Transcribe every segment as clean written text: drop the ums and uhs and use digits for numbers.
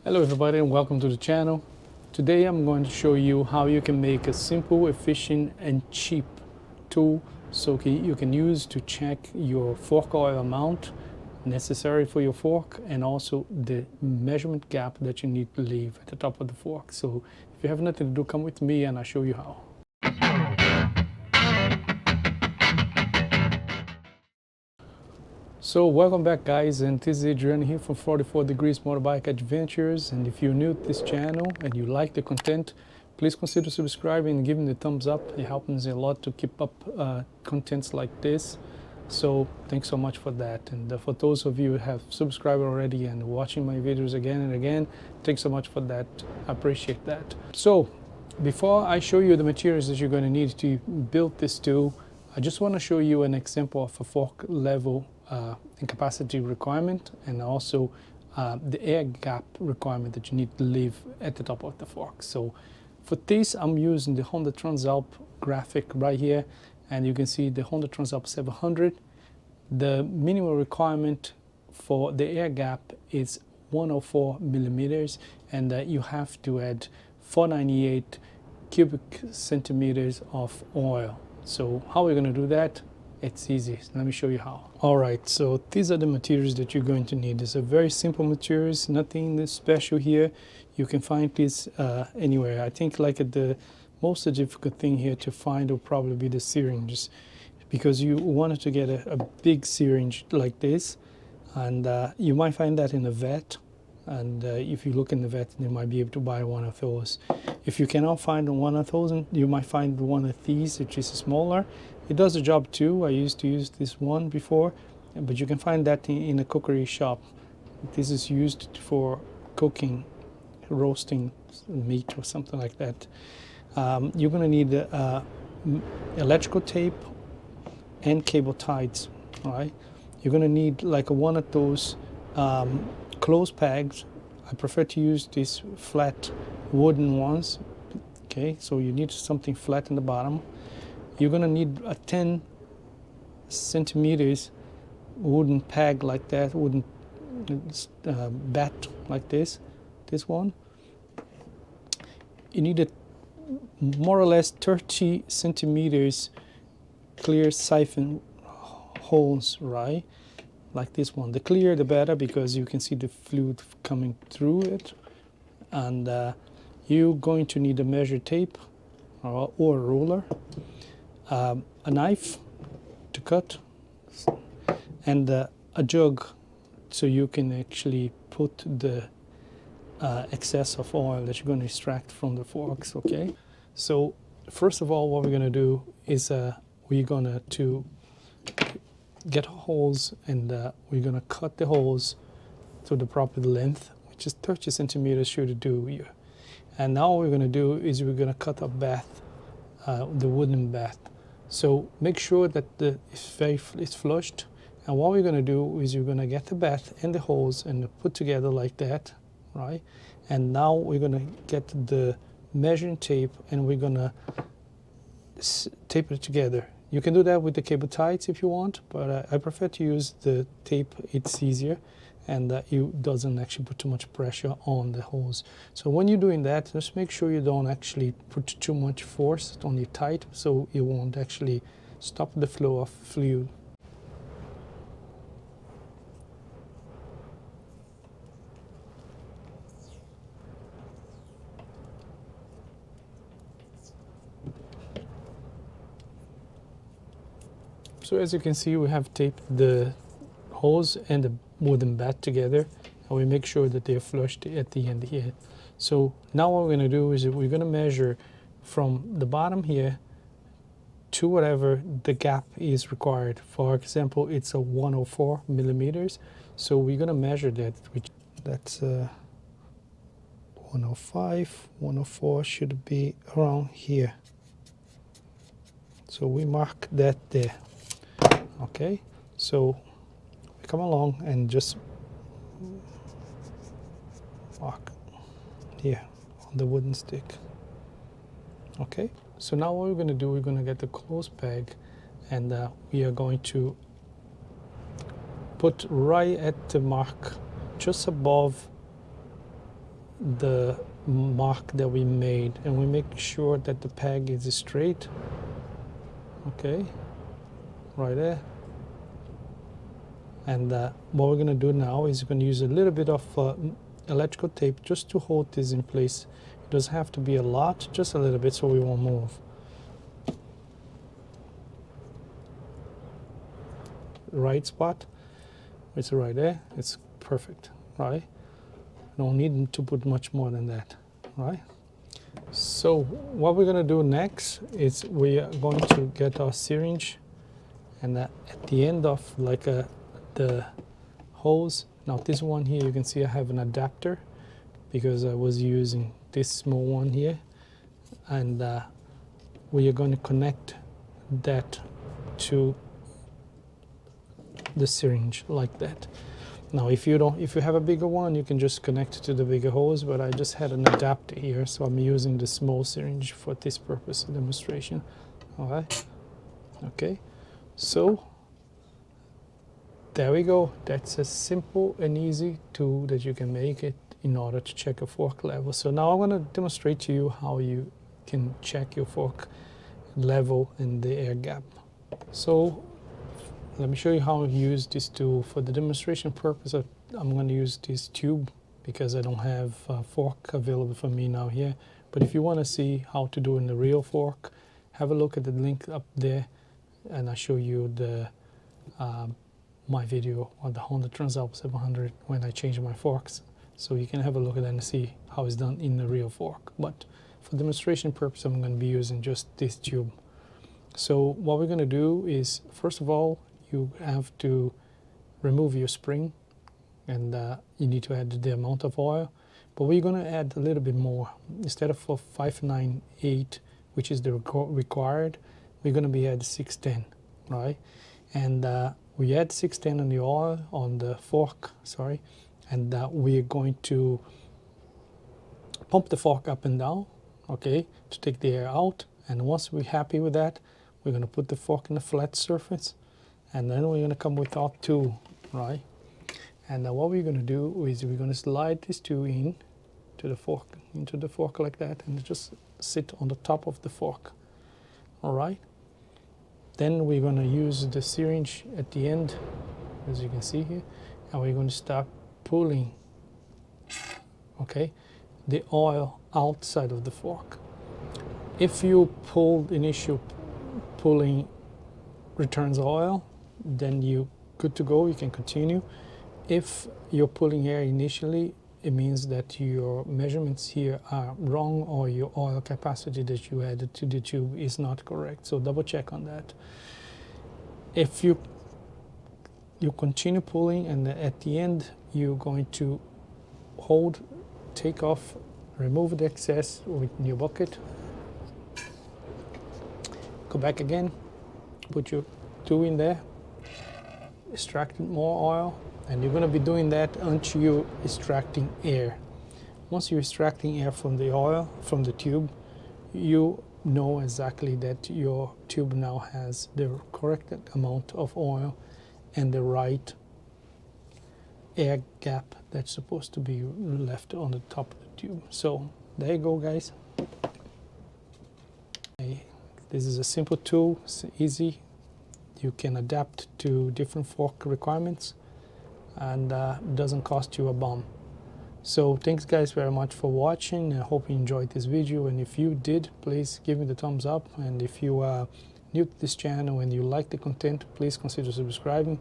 Hello everybody and welcome to the channel. Today I'm going to show you how you can make a simple, efficient and cheap tool so you can use to check your fork oil amount necessary for your fork and also the measurement gap that you need to leave at the top of the fork. So if you have nothing to do, come with me and I'll show you how. So welcome back guys, and this is Adrian here from 44 Degrees Motorbike Adventures. And if you're new to this channel and you like the content, please consider subscribing and giving the thumbs up. It helps me a lot to keep up contents like this. So thanks so much for that. And for those of you who have subscribed already and watching my videos again and again, thanks so much for that. I appreciate that. So before I show you the materials that you're going to need to build this tool, I just want to show you an example of a fork level and capacity requirement, and also the air gap requirement that you need to leave at the top of the fork. So for this, I'm using the Honda Transalp graphic right here, and you can see the Honda Transalp 700. The minimum requirement for the air gap is 104 millimeters, and you have to add 498 cubic centimeters of oil. So how are we going to do that? It's easy. Let me show you how. Alright, so these are the materials that you're going to need. These are very simple materials, nothing special here. You can find this anywhere. I think like the most difficult thing here to find will probably be the syringes, because you wanted to get a big syringe like this, and you might find that in a vet. And if you look in the vet, you might be able to buy one of those. If you cannot find one of those, you might find one of these, which is smaller. It does the job too. I used to use this one before, but you can find that in a cookery shop. This is used for cooking, roasting meat or something like that. You're going to need electrical tape and cable ties. All right. You're going to need like one of those clothes pegs. I prefer to use these flat wooden ones. Okay, so you need something flat in the bottom. You're gonna need a 10 centimeters wooden peg like that, wooden bat like this one. You need a more or less 30 centimeters clear siphon holes, right? Like this one. The clearer the better, because you can see the fluid coming through it. And you're going to need a measure tape or a ruler, a knife to cut, and a jug so you can actually put the excess of oil that you're going to extract from the forks. Okay, so first of all, what we're going to do is we're going to get holes, and we're going to cut the holes to the proper length, which is 30 centimeters should do here. And now what we're going to do is we're going to cut a bath, the wooden bath. So make sure that it's flushed. And what we're going to do is we're going to get the bath and the holes and put together like that, right? And now we're going to get the measuring tape and we're going to tape it together. You can do that with the cable ties if you want, but I prefer to use the tape. It's easier, and it doesn't actually put too much pressure on the holes. So when you're doing that, just make sure you don't actually put too much force on your tight, so it won't actually stop the flow of fluid. So as you can see, we have taped the holes and the wooden bat together, and we make sure that they're flushed at the end here. So now what we're going to do is we're going to measure from the bottom here to whatever the gap is required. For example, it's a 104 millimeters, so we're going to measure that, that's 105, 104 should be around here. So we mark that there. Okay, so we come along and just mark here on the wooden stick. Okay, so now what we're going to do, we're going to get the clothes peg, and we are going to put right at the mark just above the mark that we made, and we make sure that the peg is straight. Okay, right there. And what we're going to do now is we're going to use a little bit of electrical tape just to hold this in place. It doesn't have to be a lot, just a little bit, so we won't move. Right spot, it's right there, it's perfect, right? Don't need to put much more than that, right? So what we're going to do next is we are going to get our syringe, and at the end of the hose, now this one here, you can see I have an adapter because I was using this small one here, and we are going to connect that to the syringe like that. Now if you have a bigger one, you can just connect it to the bigger hose, but I just had an adapter here, so I'm using the small syringe for this purpose of demonstration. All right, okay, so there we go. That's a simple and easy tool that you can make it in order to check a fork level. So now I'm going to demonstrate to you how you can check your fork level in the air gap. So let me show you how I use this tool. For the demonstration purpose, I'm going to use this tube because I don't have a fork available for me now here. But if you want to see how to do in the real fork, have a look at the link up there, and I'll show you the my video on the Honda Transalp 700 when I change my forks. So you can have a look at that and see how it's done in the real fork. But for demonstration purpose, I'm going to be using just this tube. So what we're going to do is, first of all, you have to remove your spring, and you need to add the amount of oil, but we're going to add a little bit more. Instead of 598, which is the required, we're going to be at 610, right? And we add 610 on the oil, on the fork, sorry, and we're going to pump the fork up and down, okay, to take the air out. And once we're happy with that, we're going to put the fork in a flat surface, and then we're going to come with our tool, right? And what we're going to do is we're going to slide this tool into the fork like that, and just sit on the top of the fork. All right. Then we're going to use the syringe at the end, as you can see here, and we're going to start pulling, okay, the oil outside of the fork. If you pull the initial pulling returns oil, then you're good to go, you can continue. If you're pulling air initially, it means that your measurements here are wrong, or your oil capacity that you added to the tube is not correct. So double check on that. If you continue pulling, and at the end you're going to hold, take off, remove the excess with your bucket, go back again, put your tool in there, extract more oil, and you're going to be doing that until you're extracting air. Once you're extracting air from the oil, from the tube, you know exactly that your tube now has the correct amount of oil and the right air gap that's supposed to be left on the top of the tube. So there you go, guys. This is a simple tool, it's easy. You can adapt to different fork requirements, and doesn't cost you a bomb. So thanks guys very much for watching. I hope you enjoyed this video, and if you did, please give me the thumbs up. And if you are new to this channel and you like the content, please consider subscribing.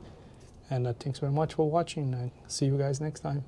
And thanks very much for watching, and see you guys next time.